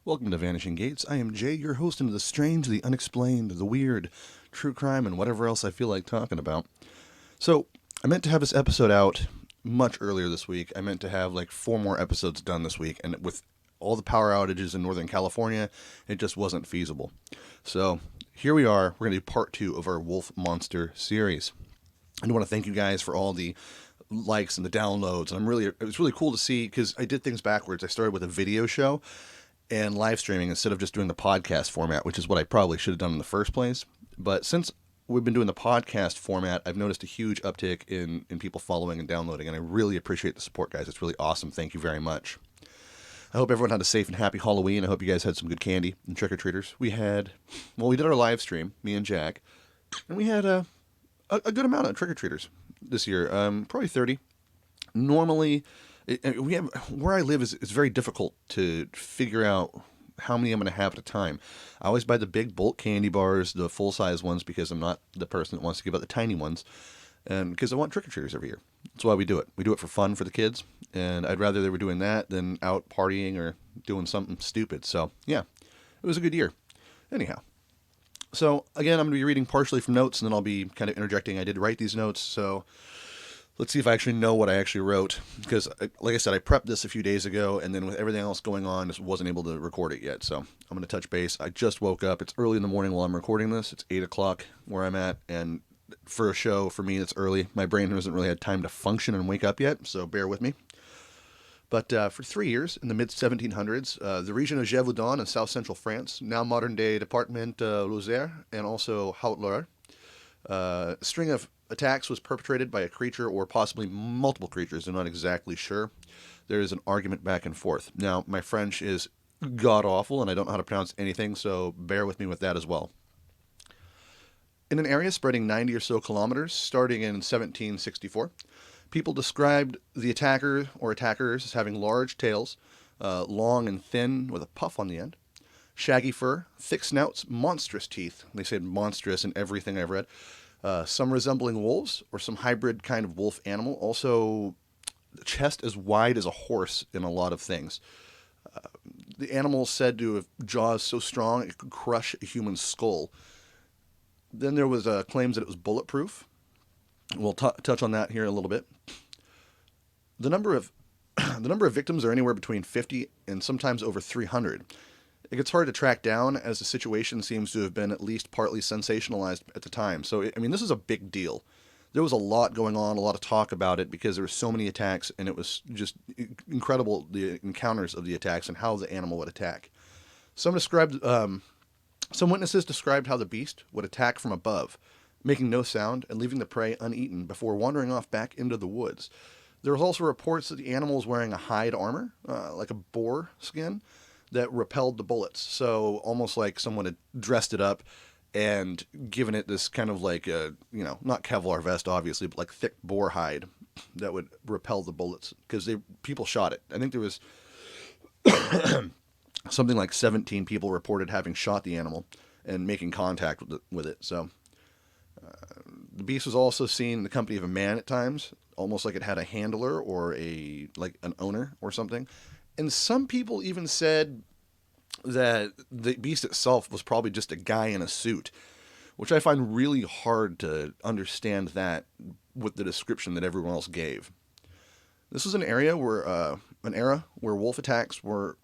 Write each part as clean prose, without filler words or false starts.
Welcome to Vanishing Gates. I am Jay, your host into the strange, the unexplained, the weird, true crime, and whatever else I feel like talking about. So, I meant to have this episode out much earlier this week. I meant to have like 4 more episodes done this week, and with all the power outages in Northern California, it just wasn't feasible. So, here we are. We're going to do part 2 of our Wolf Monster series. I want to thank you guys for all the likes and the downloads. And it was really cool to see because I did things backwards. I started with a video show and live streaming instead of just doing the podcast format, which is what I probably should have done in the first place. But since we've been doing the podcast format, I've noticed a huge uptick in people following and downloading, and I really appreciate the support, guys. It's really awesome. Thank you very much. I hope everyone had a safe and happy Halloween. I hope you guys had some good candy and trick-or-treaters. We did our live stream, me and Jack, and we had a good amount of trick-or-treaters this year, probably 30. Normally, where I live is very difficult to figure out how many I'm going to have at a time. I always buy the big bulk candy bars, the full-size ones, because I'm not the person that wants to give out the tiny ones, and because I want trick-or-treaters every year. That's why we do it. We do it for fun for the kids, and I'd rather they were doing that than out partying or doing something stupid. So, yeah, it was a good year. Anyhow. So, again, I'm going to be reading partially from notes, and then I'll be kind of interjecting. I did write these notes, so let's see if I actually know what I actually wrote. Because, like I said, I prepped this a few days ago, and then with everything else going on, just wasn't able to record it yet. So, I'm going to touch base. I just woke up. It's early in the morning while I'm recording this. It's 8 o'clock where I'm at, and for a show, for me, it's early. My brain hasn't really had time to function and wake up yet, so bear with me. But for 3 years, in the mid-1700s, the region of Gevaudan in south-central France, now modern-day Department Lozère, and also Haute-Loire, a string of attacks was perpetrated by a creature or possibly multiple creatures. I'm not exactly sure. There is an argument back and forth. Now, my French is god-awful, and I don't know how to pronounce anything, so bear with me with that as well. In an area spreading 90 or so kilometers, starting in 1764, people described the attacker or attackers as having large tails, long and thin with a puff on the end, shaggy fur, thick snouts, monstrous teeth. They said monstrous in everything I've read. Some resembling wolves or some hybrid kind of wolf animal. Also, the chest as wide as a horse in a lot of things. The animal said to have jaws so strong it could crush a human skull. Then there was claims that it was bulletproof. We'll touch on that here in a little bit. The number of victims are anywhere between 50 and sometimes over 300. It gets hard to track down as the situation seems to have been at least partly sensationalized at the time. So, this is a big deal. There was a lot going on, a lot of talk about it because there were so many attacks, and it was just incredible, the encounters of the attacks and how the animal would attack. Some witnesses described how the beast would attack from above, making no sound and leaving the prey uneaten before wandering off back into the woods. There was also reports that the animal was wearing a hide armor, like a boar skin, that repelled the bullets. So almost like someone had dressed it up and given it this kind of like not Kevlar vest, obviously, but like thick boar hide that would repel the bullets because people shot it. I think there was something like 17 people reported having shot the animal and making contact with it. So the beast was also seen in the company of a man at times, almost like it had a handler or an owner or something. And some people even said that the beast itself was probably just a guy in a suit, which I find really hard to understand that with the description that everyone else gave. This was an era where wolf attacks weren't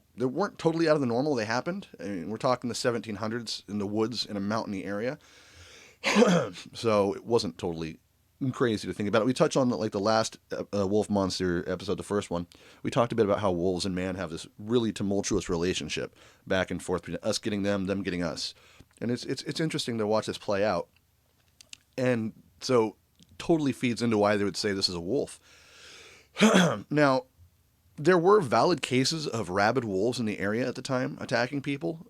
totally out of the normal. They happened. I mean, we're talking the 1700s in the woods in a mountainy area. So it wasn't totally crazy to think about it. We touched on the last Wolf Monster episode, the first one. We talked a bit about how wolves and man have this really tumultuous relationship back and forth between us getting them getting us. And it's interesting to watch this play out. And so totally feeds into why they would say this is a wolf. Now, there were valid cases of rabid wolves in the area at the time attacking people,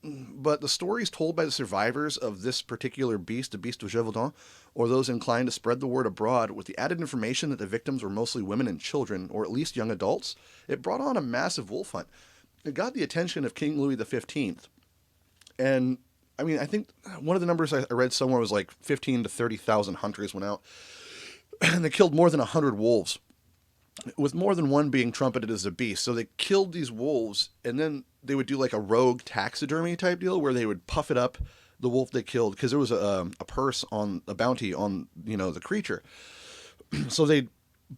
but the stories told by the survivors of this particular beast, the beast of Gevaudan, or those inclined to spread the word abroad with the added information that the victims were mostly women and children, or at least young adults, it brought on a massive wolf hunt. It got the attention of King Louis XV. And, I think one of the numbers I read somewhere was like 15 to 30,000 hunters went out, and they killed more than 100 wolves. with more than one being trumpeted as a beast. So they killed these wolves, and then they would do like a rogue taxidermy type deal where they would puff it up the wolf they killed because there was a purse on a bounty on the creature. So they'd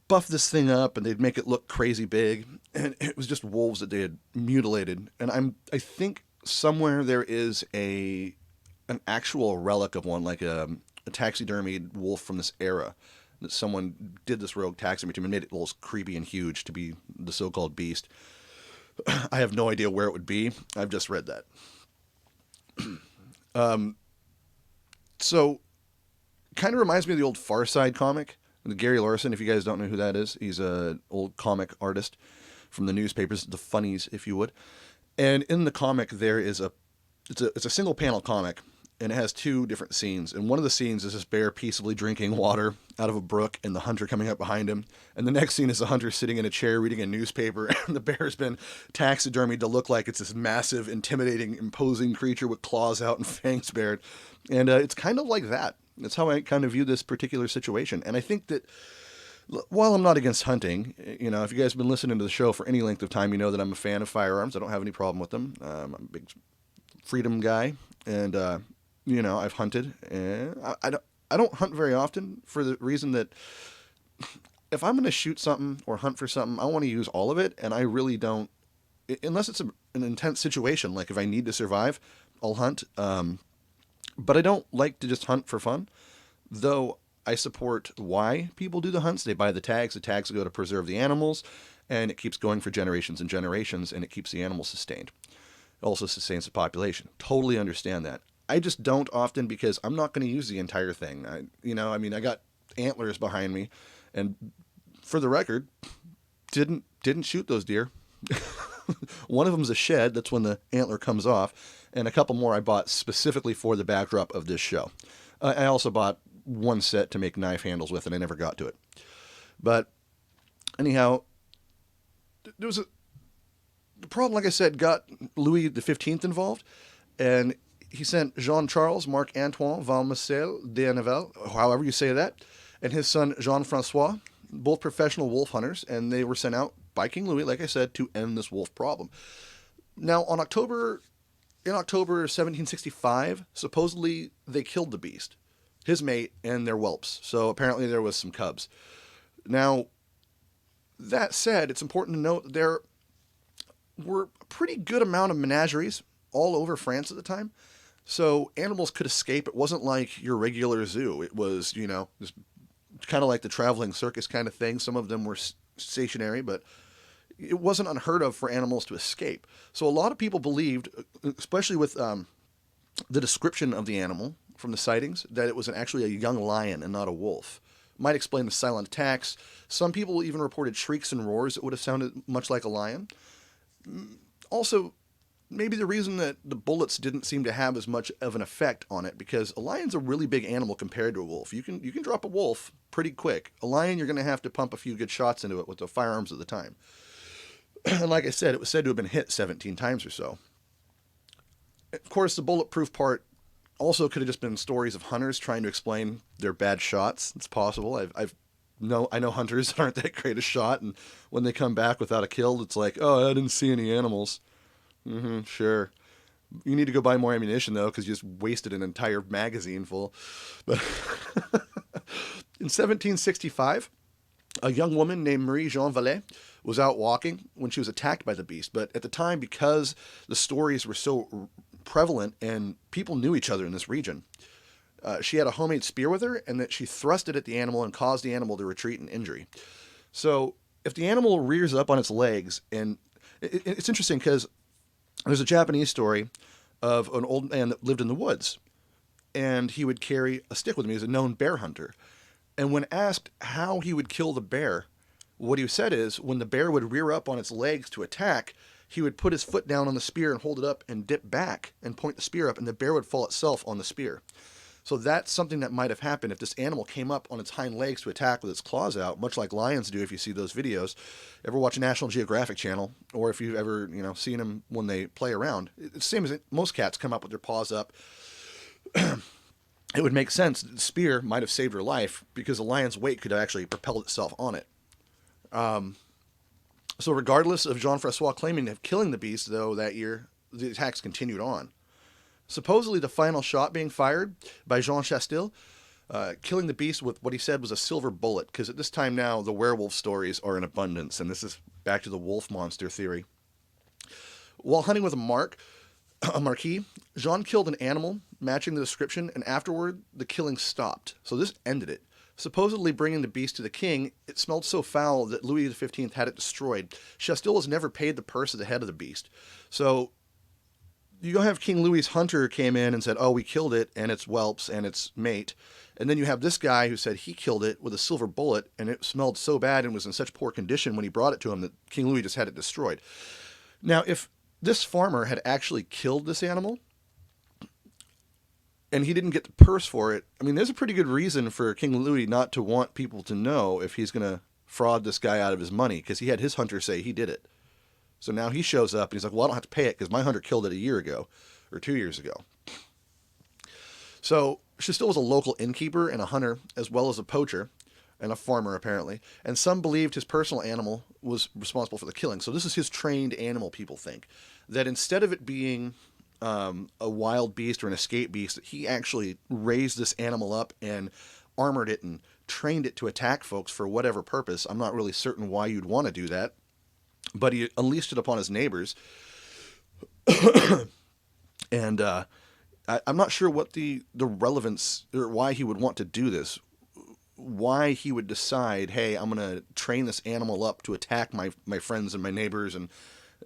buff this thing up and they'd make it look crazy big, and it was just wolves that they had mutilated. And I think somewhere there is an actual relic of one, like a taxidermied wolf from this era that someone did this rogue taxidermy to and made it a little creepy and huge to be the so-called beast. I have no idea where it would be. I've just read that. So kind of reminds me of the old Far Side comic, the Gary Larson. If you guys don't know who that is, he's an old comic artist from the newspapers, the funnies, if you would. And in the comic, there is it's a single panel comic, and it has two different scenes. And one of the scenes is this bear peaceably drinking water out of a brook and the hunter coming up behind him. And the next scene is the hunter sitting in a chair reading a newspaper, and the bear's been taxidermied to look like it's this massive, intimidating, imposing creature with claws out and fangs bared. And it's kind of like that. That's how I kind of view this particular situation. And I think that while I'm not against hunting, if you guys have been listening to the show for any length of time, you know that I'm a fan of firearms. I don't have any problem with them. I'm a big freedom guy, and I've hunted, and I don't hunt very often for the reason that if I'm going to shoot something or hunt for something, I want to use all of it, and I really don't, unless it's an intense situation, like if I need to survive, I'll hunt. But I don't like to just hunt for fun, though I support why people do the hunts. They buy the tags go to preserve the animals, and it keeps going for generations and generations, and it keeps the animals sustained. It also sustains the population. Totally understand that. I just don't often because I'm not going to use the entire thing. I got antlers behind me, and for the record, didn't shoot those deer. One of them's a shed. That's when the antler comes off. And a couple more I bought specifically for the backdrop of this show. I also bought one set to make knife handles with, and I never got to it. But anyhow, there was the problem, like I said, got Louis XV involved, and he sent Jean-Charles Marc-Antoine Valmacel de Neville, however you say that, and his son Jean-Francois, both professional wolf hunters, and they were sent out by King Louis, like I said, to end this wolf problem. Now, in October 1765, supposedly they killed the beast, his mate, and their whelps. So apparently there was some cubs. Now, that said, it's important to note that there were a pretty good amount of menageries all over France at the time. So animals could escape. It wasn't like your regular zoo. It was, just kind of like the traveling circus kind of thing. Some of them were stationary, but it wasn't unheard of for animals to escape. So a lot of people believed, especially with the description of the animal from the sightings, that it was actually a young lion and not a wolf. Might explain the silent attacks. Some people even reported shrieks and roars that would have sounded much like a lion. Also, maybe the reason that the bullets didn't seem to have as much of an effect on it, because a lion's a really big animal compared to a wolf. You can drop a wolf pretty quick. A lion, you're going to have to pump a few good shots into it with the firearms at the time. And like I said, it was said to have been hit 17 times or so. Of course, the bulletproof part also could have just been stories of hunters trying to explain their bad shots. It's possible. I know hunters that aren't that great a shot, and when they come back without a kill, it's like, oh, I didn't see any animals. Sure. You need to go buy more ammunition, though, because you just wasted an entire magazine full. But in 1765, a young woman named Marie Jean Vallet was out walking when she was attacked by the beast. But at the time, because the stories were so prevalent and people knew each other in this region, she had a homemade spear with her, and that she thrust it at the animal and caused the animal to retreat in injury. So if the animal rears up on its legs, and it's interesting because there's a Japanese story of an old man that lived in the woods, and he would carry a stick with him. He was a known bear hunter. And when asked how he would kill the bear, what he said is when the bear would rear up on its legs to attack, he would put his foot down on the spear and hold it up and dip back and point the spear up, and the bear would fall itself on the spear. So that's something that might have happened if this animal came up on its hind legs to attack with its claws out, much like lions do if you see those videos. Ever watch a National Geographic channel, or if you've ever seen them when they play around. It's the same as most cats come up with their paws up. It would make sense that the spear might have saved her life because the lion's weight could have actually propelled itself on it. So regardless of Jean-Francois claiming to have killing the beast, though, that year, the attacks continued on. Supposedly the final shot being fired by Jean Chastel, killing the beast with what he said was a silver bullet, because at this time now the werewolf stories are in abundance, and this is back to the wolf monster theory. While hunting with a marquis, Jean killed an animal matching the description, and afterward the killing stopped. So this ended it. Supposedly bringing the beast to the king, it smelled so foul that Louis XV had it destroyed. Chastel was never paid the purse of the head of the beast. So you don't have King Louis's hunter came in and said, oh, we killed it, and its whelps and its mate. And then you have this guy who said he killed it with a silver bullet, and it smelled so bad and was in such poor condition when he brought it to him that King Louis just had it destroyed. Now, if this farmer had actually killed this animal, and he didn't get the purse for it, I mean, there's a pretty good reason for King Louis not to want people to know if he's going to fraud this guy out of his money, because he had his hunter say he did it. So now he shows up and he's like, well, I don't have to pay it because my hunter killed it a year ago or 2 years ago. So Chastel was a local innkeeper and a hunter, as well as a poacher and a farmer, apparently. And some believed his personal animal was responsible for the killing. So this is his trained animal, people think. That instead of it being a wild beast or an escape beast, he actually raised this animal up and armored it and trained it to attack folks for whatever purpose. I'm not really certain why you'd want to do that. But he unleashed it upon his neighbors. And I'm not sure what the relevance or why he would want to do this. Why he would decide, hey, I'm going to train this animal up to attack my friends and my neighbors and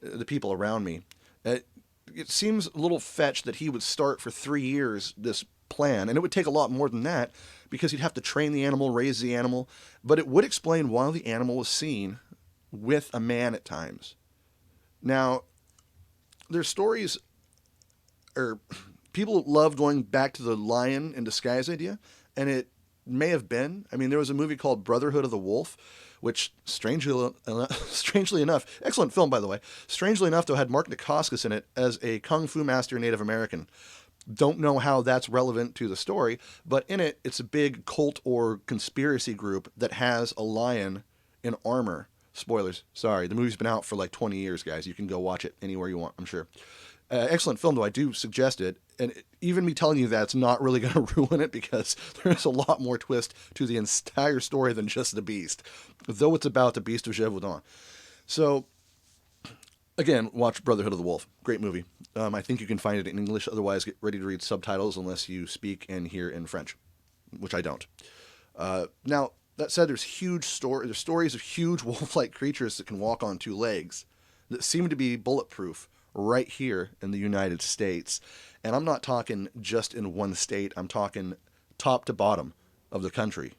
the people around me. It seems a little fetched that he would start for 3 years this plan. And it would take a lot more than that because he'd have to train the animal, raise the animal. But it would explain why the animal was seen with a man at times. Now, there's stories, or people love going back to the lion in disguise idea, and it may have been. I mean, there was a movie called Brotherhood of the Wolf, which strangely enough, excellent film, by the way, strangely enough, though, had Mark Dacascos in it as a Kung Fu master Native American. Don't know how that's relevant to the story, but in it, it's a big cult or conspiracy group that has a lion in armor. Spoilers. Sorry. The movie's been out for like 20 years, guys. You can go watch it anywhere you want, I'm sure. Excellent film, though. I do suggest it. And even me telling you that's not really going to ruin it because there's a lot more twist to the entire story than just the beast, though it's about the beast of Gevaudan. So, again, watch Brotherhood of the Wolf. Great movie. I think you can find it in English. Otherwise, get ready to read subtitles unless you speak and hear in French, which I don't. Now, that said, there's stories of huge wolf-like creatures that can walk on 2 legs that seem to be bulletproof right here in the United States. And I'm not talking just in one state. I'm talking top to bottom of the country.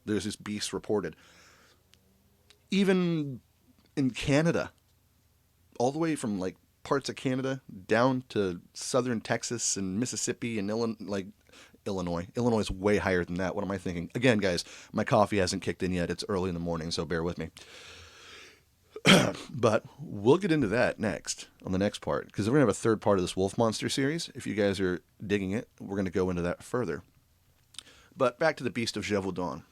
There's this beast reported. Even in Canada, all the way from like parts of Canada down to southern Texas and Mississippi and Illinois. Illinois is way higher than that. What am I thinking? Again, guys, my coffee hasn't kicked in yet. It's early in the morning, so bear with me. But we'll get into that next, on the next part, because we're going to have a third part of this Wolf Monster series. If you guys are digging it, we're going to go into that further. But back to the Beast of Gevaudan.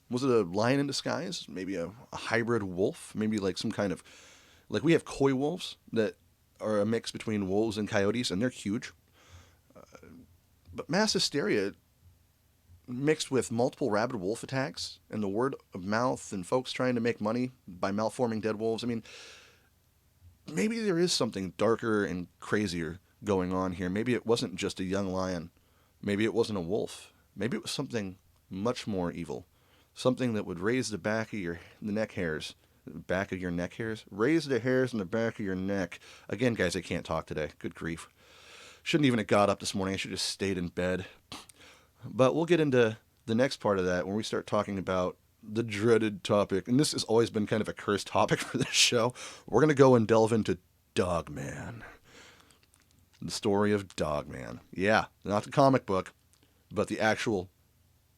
Was it a lion in disguise? Maybe a hybrid wolf? Maybe like some kind of... Like we have coy wolves that are a mix between wolves and coyotes, and they're huge. But mass hysteria mixed with multiple rabid wolf attacks and the word of mouth and folks trying to make money by malforming dead wolves. I mean, maybe there is something darker and crazier going on here. Maybe it wasn't just a young lion. Maybe it wasn't a wolf. Maybe it was something much more evil. Something that would raise the back of the neck hairs. Back of your neck hairs? Raise the hairs in the back of your neck. Again, guys, I can't talk today. Good grief. Shouldn't even have got up this morning. I should have just stayed in bed. But we'll get into the next part of that when we start talking about the dreaded topic. And this has always been kind of a cursed topic for this show. We're going to go and delve into Dogman. The story of Dogman. Yeah, not the comic book, but the actual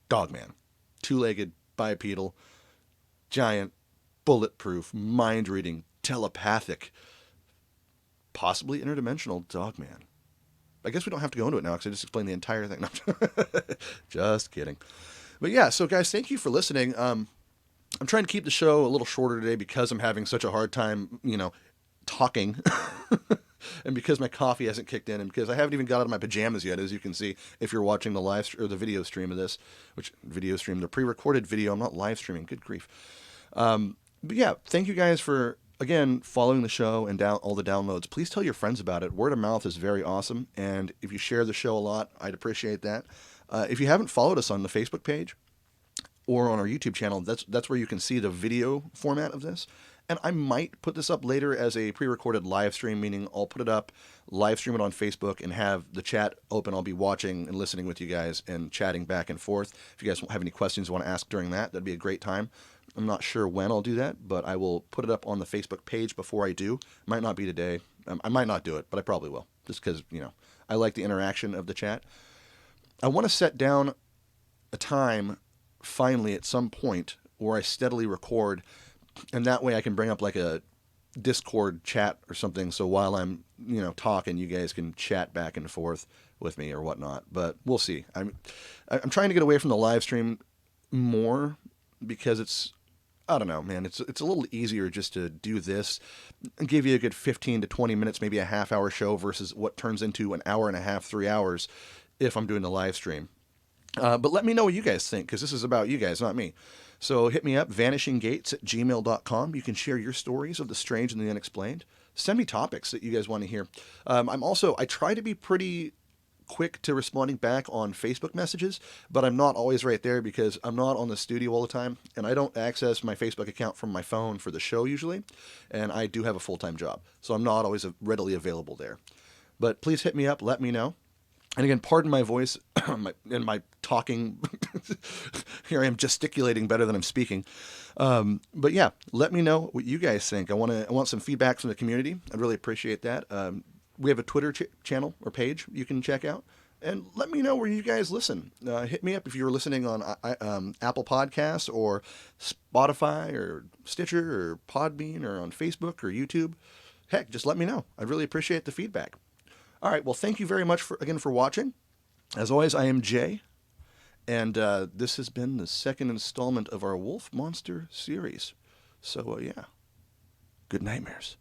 Dogman. 2-legged, bipedal, giant, bulletproof, mind-reading, telepathic, possibly interdimensional Dogman. I guess we don't have to go into it now because I just explained the entire thing. No, just kidding. But yeah, so guys, thank you for listening. I'm trying to keep the show a little shorter today because I'm having such a hard time, talking. And because my coffee hasn't kicked in, and because I haven't even got out of my pajamas yet, as you can see, if you're watching the or the video stream of this, which video stream, the pre-recorded video, I'm not live streaming. Good grief. But yeah, thank you guys for, again, following the show and all the downloads. Please tell your friends about it. Word of mouth is very awesome, and if you share the show a lot, I'd appreciate that. If you haven't followed us on the Facebook page or on our YouTube channel, that's where you can see the video format of this. And I might put this up later as a pre-recorded live stream, meaning I'll put it up, live stream it on Facebook, and have the chat open. I'll be watching and listening with you guys and chatting back and forth. If you guys have any questions you want to ask during that, that'd be a great time. I'm not sure when I'll do that, but I will put it up on the Facebook page before I do. Might not be today. I might not do it, but I probably will, just because, I like the interaction of the chat. I want to set down a time, finally, at some point, where I steadily record, and that way I can bring up like a Discord chat or something, so while I'm, talking, you guys can chat back and forth with me or whatnot. But we'll see. I'm trying to get away from the live stream more because it's, I don't know, man. It's a little easier just to do this and give you a good 15 to 20 minutes, maybe a half-hour show versus what turns into an hour and a half, 3 hours if I'm doing the live stream. But let me know what you guys think, because this is about you guys, not me. So hit me up, vanishinggates@gmail.com. You can share your stories of the strange and the unexplained. Send me topics that you guys want to hear. I try to be pretty quick to responding back on Facebook messages, but I'm not always right there because I'm not on the studio all the time, and I don't access my Facebook account from my phone for the show usually, and I do have a full-time job, so I'm not always readily available there. But please hit me up, let me know. And again, pardon my voice and my talking. Here I am gesticulating better than I'm speaking. But yeah, let me know what you guys think. I want some feedback from the community. I'd really appreciate that. We have a Twitter channel or page you can check out. And let me know where you guys listen. Hit me up if you're listening on Apple Podcasts or Spotify or Stitcher or Podbean or on Facebook or YouTube. Heck, just let me know. I'd really appreciate the feedback. All right, well, thank you very much again for watching. As always, I am Jay, and this has been the second installment of our Wolf Monster series. So, yeah, good nightmares.